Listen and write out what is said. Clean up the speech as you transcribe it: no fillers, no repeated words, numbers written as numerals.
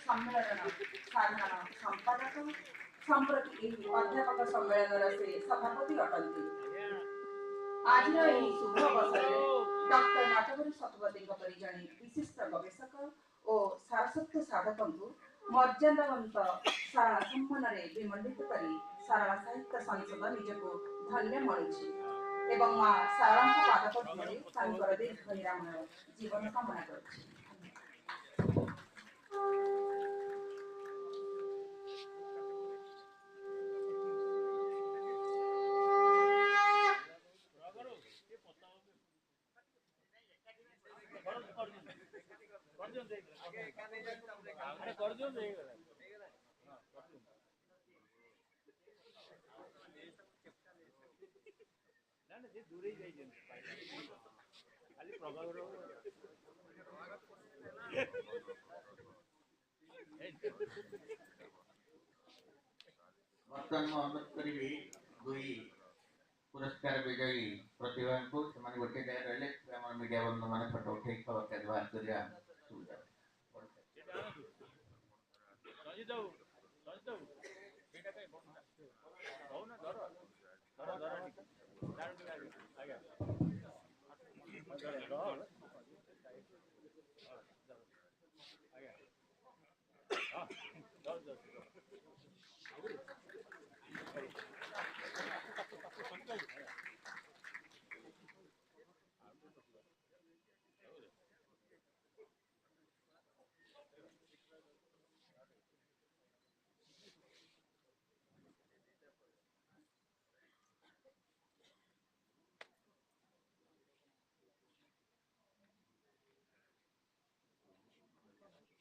ସମ୍ମେଳନ ସାଧାରଣ ସମ୍ପାଦକ ସମ୍ପ୍ରତି ଏହି ଅଧ୍ୟାପକ ସମ୍ମେଳନର ସେ ସଭାପତି ଅଟନ୍ତି। ଆଜିର ଏହି ଶୁଭ ଅବସରରେ ଡକ୍ଟର ନଟବର ଶତପଥୀଙ୍କ ପରି ଜଣେ ବିଶିଷ୍ଟ ଗବେଷକ ଓ ସାରସ୍ୱତ ସାଧକଙ୍କୁ ମର୍ଯ୍ୟାଦାବନ୍ତ ସାରଳା ସମ୍ମାନରେ ବିମଣ୍ଡିତ କରି ସାରଳା ସାହିତ୍ୟ ସଂସଦ ନିଜକୁ ଧନ୍ୟ ମଣୁଛି ଏବଂ ମା ସାରଳାଙ୍କ ପାଦପଦ୍ମରେ ତାଙ୍କର ଦୀର୍ଘ ନିରାମୟ ଜୀବନ କାମନା କରୁଛି। ବର୍ତ୍ତମାନ ମୁଁ ଅନୁରୋଧ କରିବି ଦୁଇ ପୁରସ୍କାର ବିଜୟୀ ପ୍ରତିଭା को ସେମାନେ ଗୋଟେ ଜାଗାରେ ରହିଲେ ଆମର ମିଡ଼ିଆ ବନ୍ଧୁ ମାନେ ଫଟୋ ଉଠେଇ ଖବର କାଗଜ ବାହାର କରିବା ସୁବିଧା।